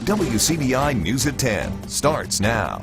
WCBI News at 10 starts now.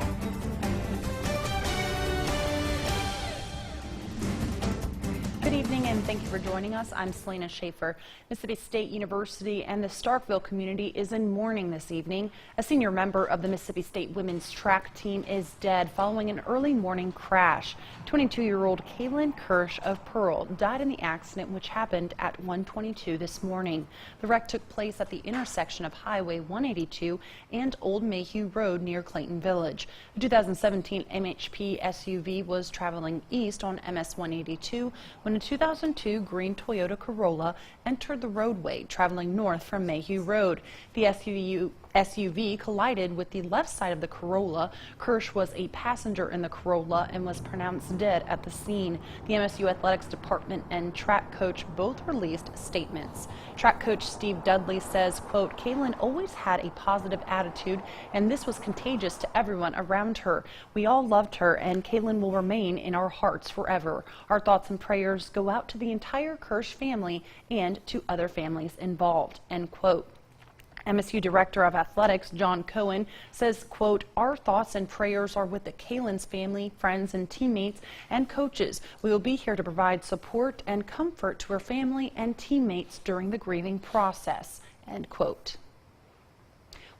Good evening and thank you for joining us. I'm Selena Schaefer. Mississippi State University and the Starkville community is in mourning this evening. A senior member of the Mississippi State women's track team is dead following an early morning crash. 22-year-old Kaylin Kirsch of Pearl died in the accident, which happened at 1:22 this morning. The wreck took place at the intersection of Highway 182 and Old Mayhew Road near Clayton Village. The 2017 MHP SUV was traveling east on MS 182 when a 2002 green Toyota Corolla entered the roadway traveling north from Mayhew Road. The SUV collided with the left side of the Corolla. Kirsch was a passenger in the Corolla and was pronounced dead at the scene. The MSU Athletics Department and track coach both released statements. Track coach Steve Dudley says, quote, Kaylin always had a positive attitude and this was contagious to everyone around her. We all loved her and Kaylin will remain in our hearts forever. Our thoughts and prayers go out to the entire Kirsch family and to other families involved, end quote. MSU Director of Athletics John Cohen says, quote, our thoughts and prayers are with the Kaylin's family, friends, and teammates and coaches. We will be here to provide support and comfort to her family and teammates during the grieving process, end quote.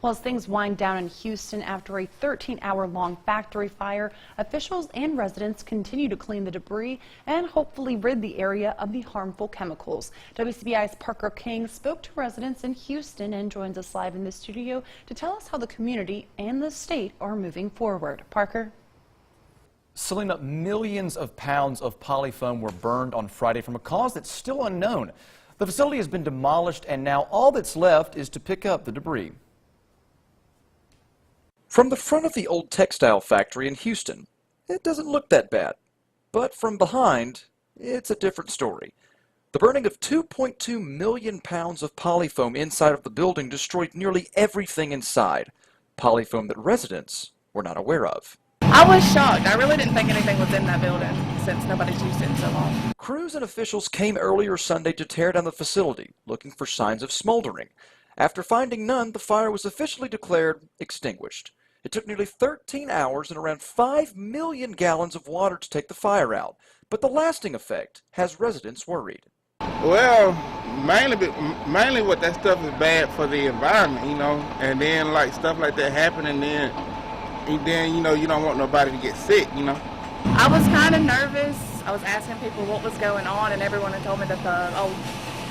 Well, as things wind down in Houston after a 13-hour-long factory fire, officials and residents continue to clean the debris and hopefully rid the area of the harmful chemicals. WCBI's Parker King spoke to residents in Houston and joins us live in the studio to tell us how the community and the state are moving forward. Parker? Selena, millions of pounds of polyfoam were burned on Friday from a cause that's still unknown. The facility has been demolished, and now all that's left is to pick up the debris. From the front of the old textile factory in Houston, it doesn't look that bad. But from behind, it's a different story. The burning of 2.2 million pounds of polyfoam inside of the building destroyed nearly everything inside. Polyfoam that residents were not aware of. I was shocked. I really didn't think anything was in that building since nobody's used it in so long. Crews and officials came earlier Sunday to tear down the facility, looking for signs of smoldering. After finding none, the fire was officially declared extinguished. It took nearly 13 hours and around 5 million gallons of water to take the fire out, but the lasting effect has residents worried. Well, mainly what that stuff is bad for the environment, you know, and then like stuff like that happen, and then you know you don't want nobody to get sick, you know. I was kind of nervous. I was asking people what was going on, and everyone had told me that the old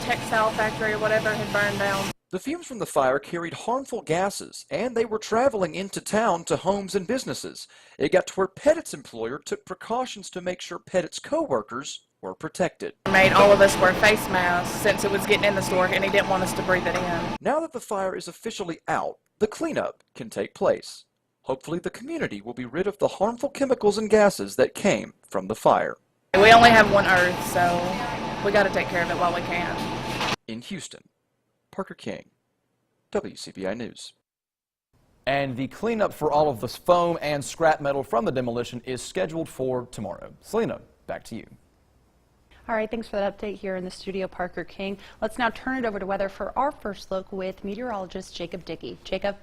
textile factory or whatever had burned down. The fumes from the fire carried harmful gases, and they were traveling into town to homes and businesses. It got to where Pettit's employer took precautions to make sure Pettit's co-workers were protected. He made all of us wear face masks since it was getting in the store, and he didn't want us to breathe it in. Now that the fire is officially out, the cleanup can take place. Hopefully the community will be rid of the harmful chemicals and gases that came from the fire. We only have one Earth, so we got to take care of it while we can. In Houston, Parker King, WCBI News. And the cleanup for all of the foam and scrap metal from the demolition is scheduled for tomorrow. Selena, back to you. All right, thanks for that update here in the studio, Parker King. Let's now turn it over to weather for our first look with meteorologist Jacob Dickey. Jacob?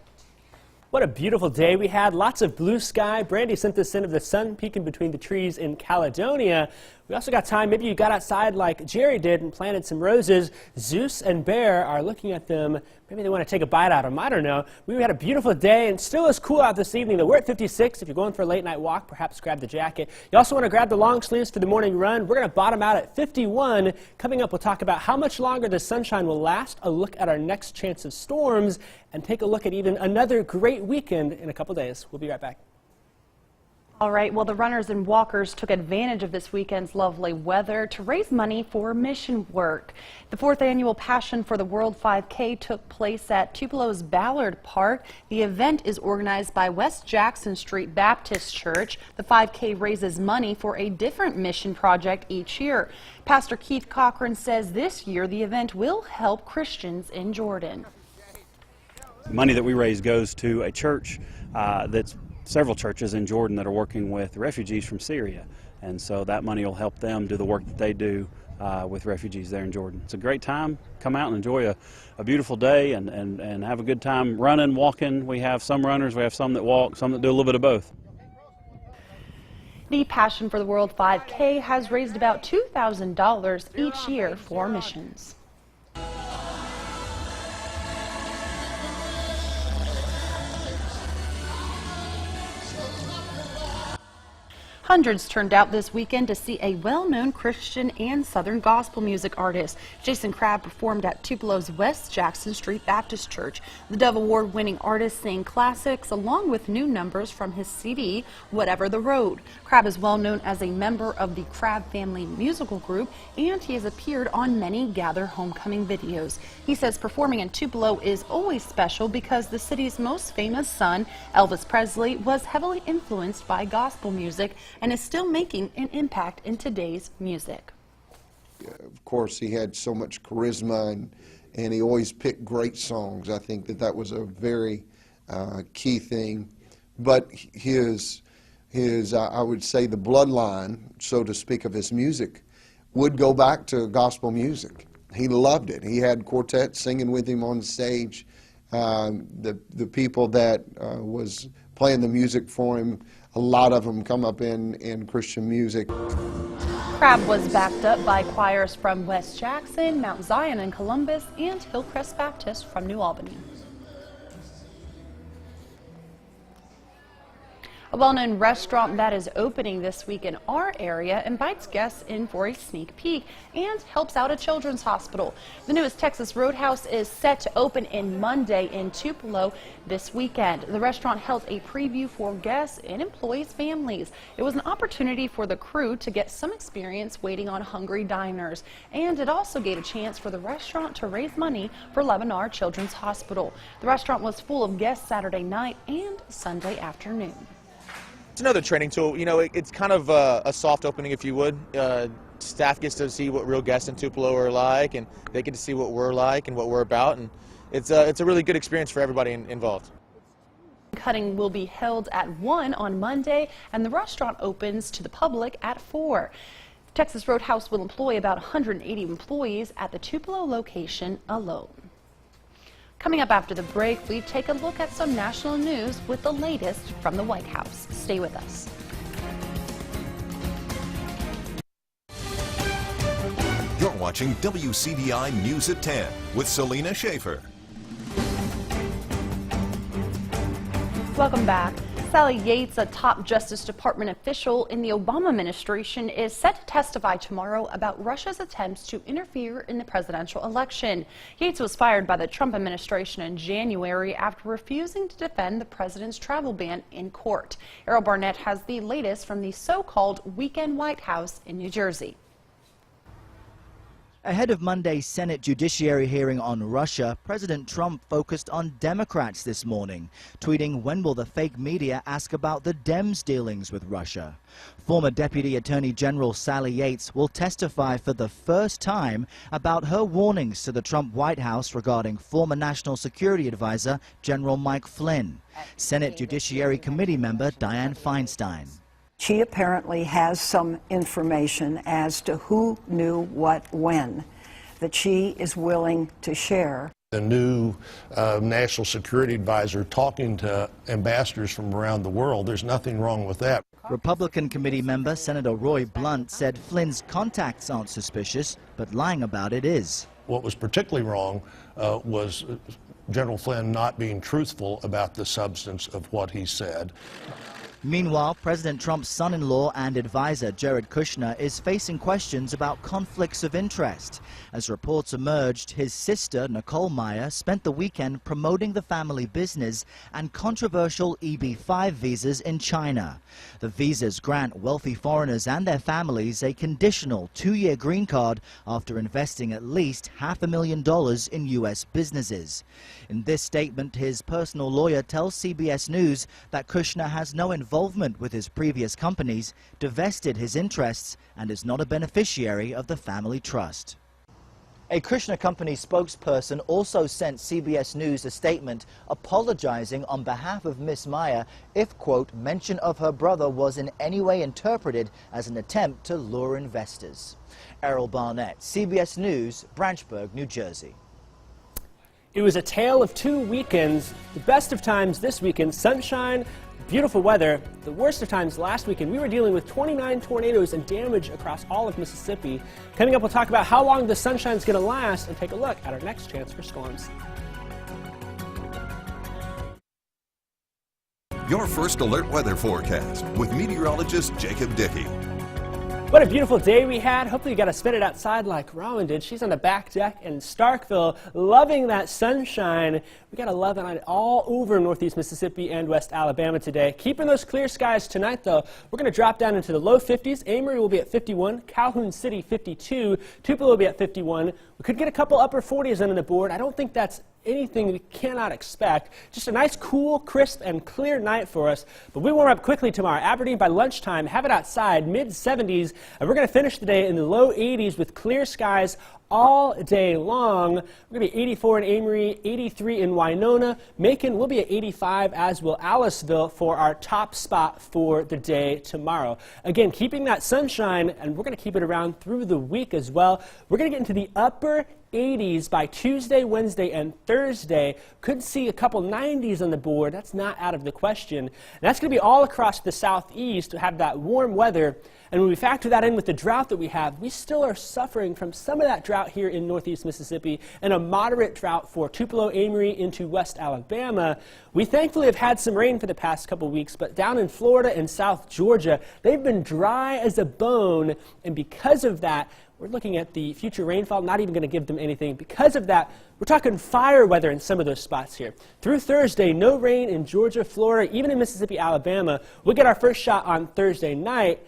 What a beautiful day we had. Lots of blue sky. Brandy sent this in of the sun peeking between the trees in Caledonia. We also got time. Maybe you got outside like Jerry did and planted some roses. Zeus and Bear are looking at them. Maybe they want to take a bite out of them. I don't know. We had a beautiful day and still is cool out this evening. Though we're at 56. If you're going for a late night walk, perhaps grab the jacket. You also want to grab the long sleeves for the morning run. We're going to bottom out at 51. Coming up, we'll talk about how much longer the sunshine will last, a look at our next chance of storms, and take a look at even another great weekend in a couple days. We'll be right back. All right, well, the runners and walkers took advantage of this weekend's lovely weather to raise money for mission work. The 4th annual Passion for the World 5K took place at Tupelo's Ballard Park. The event is organized by West Jackson Street Baptist Church. The 5K raises money for a different mission project each year. Pastor Keith Cochran says this year the event will help Christians in Jordan. The money that we raise goes to a church that's several churches in Jordan that are working with refugees from Syria. And so that money will help them do the work that they do with refugees there in Jordan. It's a great time. Come out and enjoy a beautiful day and have a good time running, walking. We have some runners, we have some that walk, some that do a little bit of both. The Passion for the World 5K has raised about $2,000 each year for missions. Hundreds turned out this weekend to see a well-known Christian and Southern gospel music artist. Jason Crabb performed at Tupelo's West Jackson Street Baptist Church. The Dove Award-winning artist sang classics along with new numbers from his CD, Whatever the Road. Crabb is well known as a member of the Crabb Family musical group, and he has appeared on many Gather Homecoming videos. He says performing in Tupelo is always special because the city's most famous son, Elvis Presley, was heavily influenced by gospel music and is still making an impact in today's music. Of course, he had so much charisma, and he always picked great songs. I think that was a very key thing. But his I would say the bloodline, so to speak, of his music would go back to gospel music. He loved it. He had quartets singing with him on stage. The people that was playing the music for him, a lot of them come up in Christian music. Crabb was backed up by choirs from West Jackson, Mount Zion in Columbus, and Hillcrest Baptist from New Albany. A well-known restaurant that is opening this week in our area invites guests in for a sneak peek and helps out a children's hospital. The newest Texas Roadhouse is set to open in Monday in Tupelo this weekend. The restaurant held a preview for guests and employees' families. It was an opportunity for the crew to get some experience waiting on hungry diners, and it also gave a chance for the restaurant to raise money for Lebanon Children's Hospital. The restaurant was full of guests Saturday night and Sunday afternoon. It's another training tool. You know, it's kind of a soft opening, if you would. Staff gets to see what real guests in Tupelo are like, and they get to see what we're like and what we're about, and it's a really good experience for everybody involved. Cutting will be held at 1 on Monday, and the restaurant opens to the public at 4. Texas Roadhouse will employ about 180 employees at the Tupelo location alone. Coming up after the break, we take a look at some national news with the latest from the White House. Stay with us. You're watching WCBI News at 10 with Selena Schaefer. Welcome back. Sally Yates, a top Justice Department official in the Obama administration, is set to testify tomorrow about Russia's attempts to interfere in the presidential election. Yates was fired by the Trump administration in January after refusing to defend the president's travel ban in court. Errol Barnett has the latest from the so-called weekend White House in New Jersey. Ahead of Monday's Senate Judiciary hearing on Russia, President Trump focused on Democrats this morning, tweeting, "When will the fake media ask about the Dems' dealings with Russia?" Former Deputy Attorney General Sally Yates will testify for the first time about her warnings to the Trump White House regarding former National Security Advisor General Mike Flynn. Senate Judiciary Committee member Dianne Feinstein. She apparently has some information as to who knew what when that she is willing to share. The new National Security Advisor talking to ambassadors from around the world, there's nothing wrong with that. Republican committee member Senator Roy Blunt said Flynn's contacts aren't suspicious, but lying about it is. What was particularly wrong was General Flynn not being truthful about the substance of what he said. Meanwhile, President Trump's son-in-law and advisor Jared Kushner is facing questions about conflicts of interest. As reports emerged, his sister, Nicole Meyer, spent the weekend promoting the family business and controversial EB-5 visas in China. The visas grant wealthy foreigners and their families a conditional 2-year green card after investing at least $500,000 in U.S. businesses. In this statement, his personal lawyer tells CBS News that Kushner has no involvement with his previous companies, divested his interests, and is not a beneficiary of the family trust. A Kushner Company spokesperson also sent CBS News a statement apologizing on behalf of Miss Maya if, quote, mention of her brother was in any way interpreted as an attempt to lure investors. Errol Barnett, CBS News, Branchburg, New Jersey. It was a tale of two weekends. The best of times this weekend, sunshine, beautiful weather. The worst of times last weekend, we were dealing with 29 tornadoes and damage across all of Mississippi. Coming up, we'll talk about how long the sunshine's going to last and take a look at our next chance for storms. Your first alert weather forecast with meteorologist Jacob Dickey. What a beautiful day we had. Hopefully you got to spend it outside like Rowan did. She's on the back deck in Starkville, loving that sunshine. We got to love it all over northeast Mississippi and west Alabama today. Keeping those clear skies tonight, though. We're going to drop down into the low 50s. Amory will be at 51, Calhoun City 52, Tupelo will be at 51. We could get a couple upper 40s under the board. I don't think that's anything we cannot expect. Just a nice, cool, crisp, and clear night for us. But we warm up quickly tomorrow. Aberdeen by lunchtime, have it outside, mid-70s, and we're going to finish the day in the low 80s with clear skies all day long. We're going to be 84 in Amory, 83 in Winona. Macon will be at 85, as will Aliceville, for our top spot for the day tomorrow. Again, keeping that sunshine, and we're going to keep it around through the week as well. We're going to get into the upper 80s by Tuesday, Wednesday, and Thursday. Could see a couple 90s on the board. That's not out of the question. And that's going to be all across the southeast to have that warm weather. And when we factor that in with the drought that we have, we still are suffering from some of that drought here in northeast Mississippi and a moderate drought for Tupelo, Amory into west Alabama. We thankfully have had some rain for the past couple weeks, but down in Florida and South Georgia, they've been dry as a bone. And because of that, we're looking at the future rainfall, not even going to give them anything. Because of that, we're talking fire weather in some of those spots here. Through Thursday, no rain in Georgia, Florida, even in Mississippi, Alabama. We'll get our first shot on Thursday night.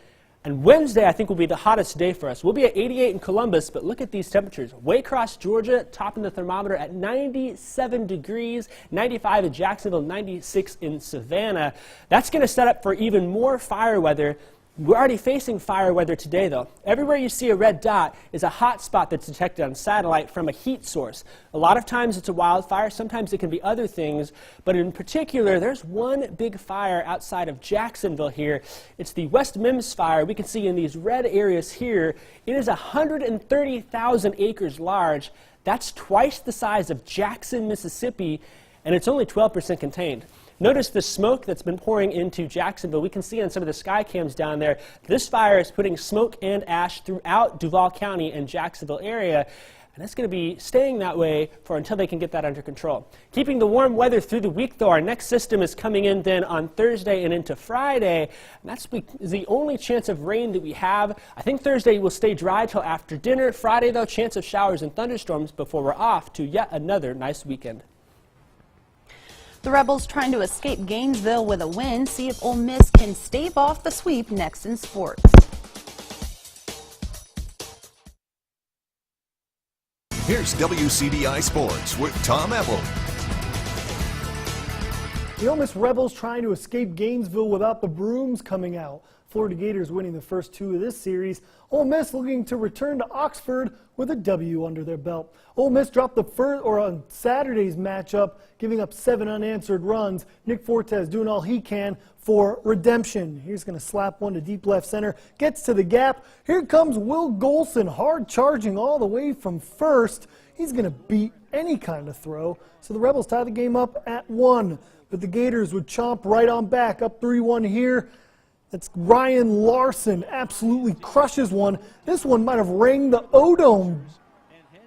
And Wednesday, I think, will be the hottest day for us. We'll be at 88 in Columbus, but look at these temperatures. Waycross, Georgia, topping the thermometer at 97 degrees, 95 in Jacksonville, 96 in Savannah. That's going to set up for even more fire weather. We're already facing fire weather today, though. Everywhere you see a red dot is a hot spot that's detected on satellite from a heat source. A lot of times it's a wildfire. Sometimes it can be other things. But in particular, there's one big fire outside of Jacksonville here. It's the West Mims fire. We can see in these red areas here, it is 130,000 acres large. That's twice the size of Jackson, Mississippi, and it's only 12% contained. Notice the smoke that's been pouring into Jacksonville. We can see on some of the sky cams down there, this fire is putting smoke and ash throughout Duval County and Jacksonville area. And that's going to be staying that way for until they can get that under control. Keeping the warm weather through the week, though, our next system is coming in then on Thursday and into Friday. And that's the only chance of rain that we have. I think Thursday will stay dry till after dinner. Friday, though, chance of showers and thunderstorms before we're off to yet another nice weekend. The Rebels trying to escape Gainesville with a win. See if Ole Miss can stave off the sweep next in sports. Here's WCDI Sports with Tom Ebel. The Ole Miss Rebels trying to escape Gainesville without the brooms coming out. Florida Gators winning the first two of this series. Ole Miss looking to return to Oxford with a W under their belt. Ole Miss dropped the first, or on Saturday's matchup, giving up 7 unanswered runs. Nick Fortes doing all he can for redemption. He's going to slap one to deep left center. Gets to the gap. Here comes Will Golson, hard charging all the way from first. He's going to beat any kind of throw. So the Rebels tie the game up at 1. But the Gators would chomp right on back, up 3-1 here. That's Ryan Larson, absolutely crushes one. This one might have rang the O-Dome,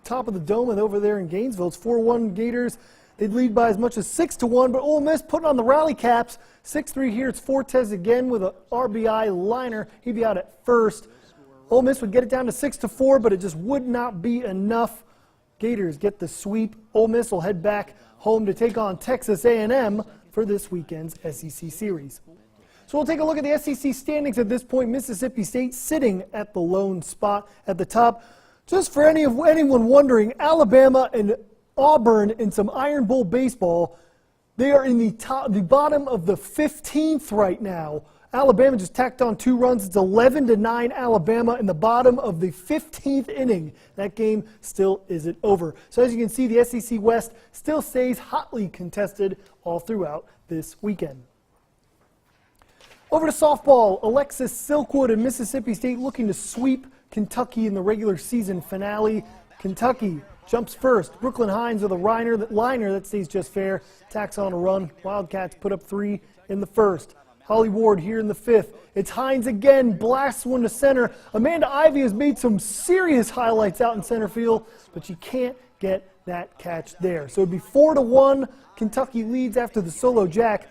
top of the dome over there in Gainesville. It's 4-1 Gators. They'd lead by as much as 6-1, but Ole Miss putting on the rally caps. 6-3 here. It's Fortes again with an RBI liner. He'd be out at first. Ole Miss would get it down to 6-4, but it just would not be enough. Gators get the sweep. Ole Miss will head back home to take on Texas A&M for this weekend's SEC series. So we'll take a look at the SEC standings at this point. Mississippi State sitting at the lone spot at the top. Just for anyone wondering, Alabama and Auburn in some Iron Bowl baseball, they are in the bottom of the 15th right now. Alabama just tacked on 2 runs. It's 11-9 Alabama in the bottom of the 15th inning. That game still isn't over. So as you can see, the SEC West still stays hotly contested all throughout this weekend. Over to softball, Alexis Silkwood and Mississippi State looking to sweep Kentucky in the regular season finale. Kentucky jumps first. Brooklyn Hines with a liner that stays just fair. Tacks on a run. Wildcats put up 3 in the first. Holly Ward here in the 5th. It's Hines again, blasts one to center. Amanda Ivey has made some serious highlights out in center field, but she can't get that catch there. So it'd be 4-1. Kentucky leads after the solo jack.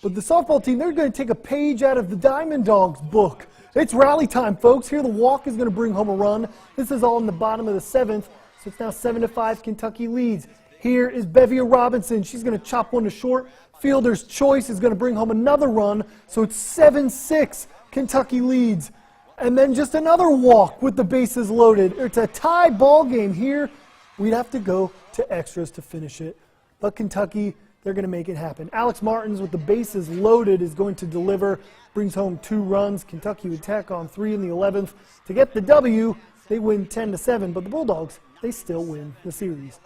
But the softball team, they're going to take a page out of the Diamond Dogs book. It's rally time, folks. Here the walk is going to bring home a run. This is all in the bottom of the 7th, so it's now 7-5 Kentucky leads. Here is Bevia Robinson. She's going to chop one to short. Fielder's choice is going to bring home another run, so it's 7-6 Kentucky leads. And then just another walk with the bases loaded. It's a tie ball game here. We'd have to go to extras to finish it. But Kentucky, they're going to make it happen. Alex Martins with the bases loaded is going to deliver, brings home 2 runs. Kentucky would tack on 3 in the 11th. To get the W, they win 10-7, but the Bulldogs, they still win the series.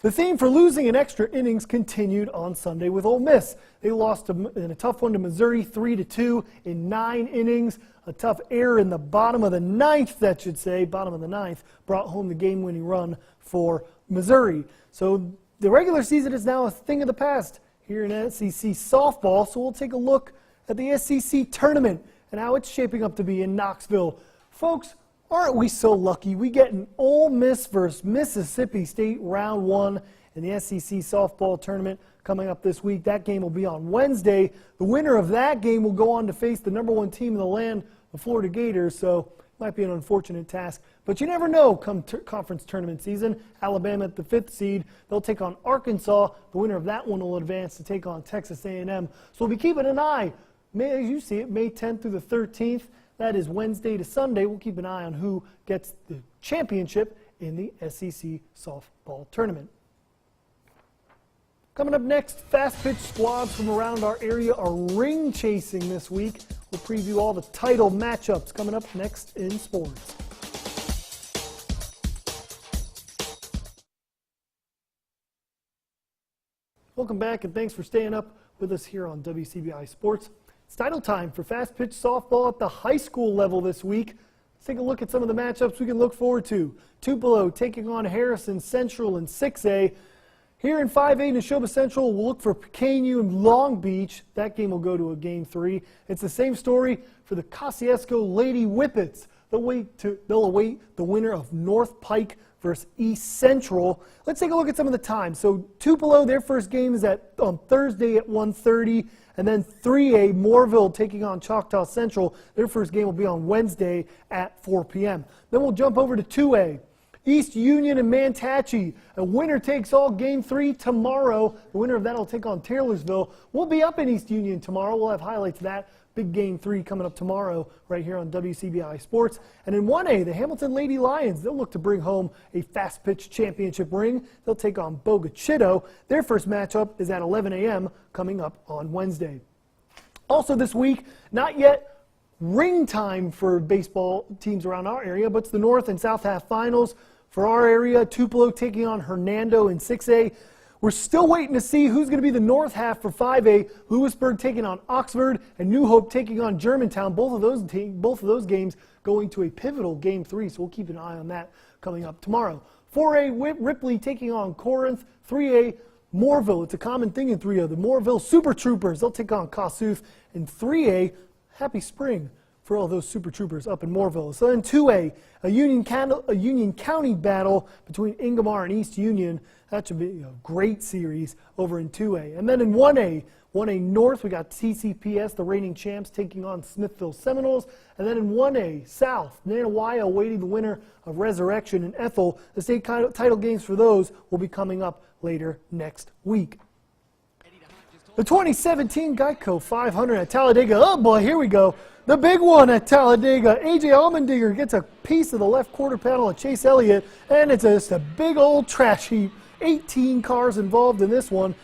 The theme for losing in extra innings continued on Sunday with Ole Miss. They lost in a tough one to Missouri 3-2 in 9 innings. A tough error in the bottom of the 9th, that should say, bottom of the 9th, brought home the game-winning run for Missouri. So the regular season is now a thing of the past here in SEC softball, so we'll take a look at the SEC tournament and how it's shaping up to be in Knoxville. Folks, aren't we so lucky? We get an Ole Miss versus Mississippi State round 1 in the SEC softball tournament coming up this week. That game will be on Wednesday. The winner of that game will go on to face the #1 team in the land, the Florida Gators, so it might be an unfortunate task. But you never know come conference tournament season. Alabama at the 5th seed. They'll take on Arkansas. The winner of that one will advance to take on Texas A&M. So we'll be keeping an eye, as you see it, May 10th through the 13th. That is Wednesday to Sunday. We'll keep an eye on who gets the championship in the SEC softball tournament. Coming up next, fast-pitch squads from around our area are ring chasing this week. We'll preview all the title matchups coming up next in sports. Welcome back, and thanks for staying up with us here on WCBI Sports. It's title time for fast-pitch softball at the high school level this week. Let's take a look at some of the matchups we can look forward to. Tupelo taking on Harrison Central in 6A. Here in 5A, Neshoba Central will look for Pequeño and Long Beach. That game will go to a game 3. It's the same story for the Kosciuszko Lady Whippets. They'll await the winner of North Pike versus East Central. Let's take a look at some of the times. So Tupelo, their first game is on Thursday at 1:30. And then 3A, Moorville taking on Choctaw Central. Their first game will be on Wednesday at 4 p.m. Then we'll jump over to 2A. East Union and Mantachie. A winner takes all game 3 tomorrow. The winner of that will take on Taylorsville. We'll be up in East Union tomorrow. We'll have highlights of that. Big game 3 coming up tomorrow right here on WCBI Sports. And in 1A, the Hamilton Lady Lions, they'll look to bring home a fast pitch championship ring. They'll take on Boga Chitto. Their first matchup is at 11 a.m. coming up on Wednesday. Also this week, not yet ring time for baseball teams around our area, but it's the North and South half finals. For our area, Tupelo taking on Hernando in 6A. We're still waiting to see who's going to be the North half for 5A. Lewisburg taking on Oxford and New Hope taking on Germantown. Both of those games going to a pivotal game 3, so we'll keep an eye on that coming up tomorrow. 4A, Ripley taking on Corinth. 3A, Moorville. It's a common thing in 3A. The Moorville Super Troopers, they'll take on Kossuth. And 3A, happy spring for all those Super Troopers up in Moorville. So in 2A, a Union County battle between Ingomar and East Union. That should be a great series over in 2A. And then in 1A North, we got TCPS, the reigning champs, taking on Smithville Seminoles. And then in 1A South, Nanawaya awaiting the winner of Resurrection and Ethel. The state title games for those will be coming up later next week. The 2017 Geico 500 at Talladega. Oh boy, here we go. The big one at Talladega. A.J. Allmendinger gets a piece of the left quarter panel of Chase Elliott, and it's just a big old trash heap. 18 cars involved in this one.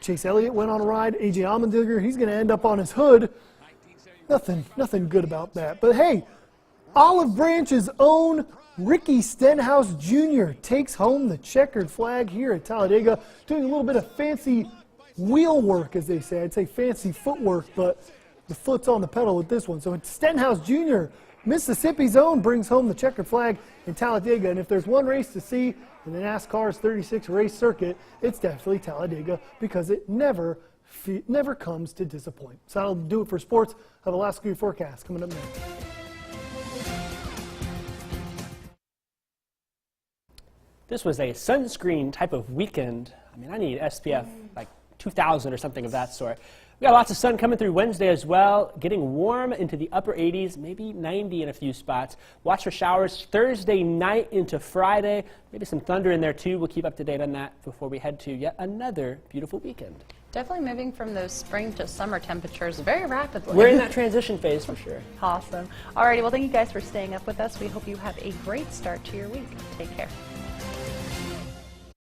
Chase Elliott went on a ride. A.J. Allmendinger, he's going to end up on his hood. Nothing good about that. But hey, Olive Branch's own Ricky Stenhouse Jr. takes home the checkered flag here at Talladega, doing a little bit of fancy wheel work, as they say. I'd say fancy footwork, but the foot's on the pedal with this one. So it's Stenhouse Jr., Mississippi's own, brings home the checkered flag in Talladega. And if there's one race to see in the NASCAR's 36 race circuit, it's definitely Talladega, because it never comes to disappoint. So that'll do it for sports. Have a last Alaska forecast coming up next. This was a sunscreen type of weekend. I mean, I need SPF like 2,000 or something of that sort. We got lots of sun coming through Wednesday as well, getting warm into the upper 80s, maybe 90 in a few spots. Watch for showers Thursday night into Friday. Maybe some thunder in there too. We'll keep up to date on that before we head to yet another beautiful weekend. Definitely moving from those spring to summer temperatures very rapidly. We're in that transition phase for sure. Awesome. Alrighty, well, thank you guys for staying up with us. We hope you have a great start to your week. Take care.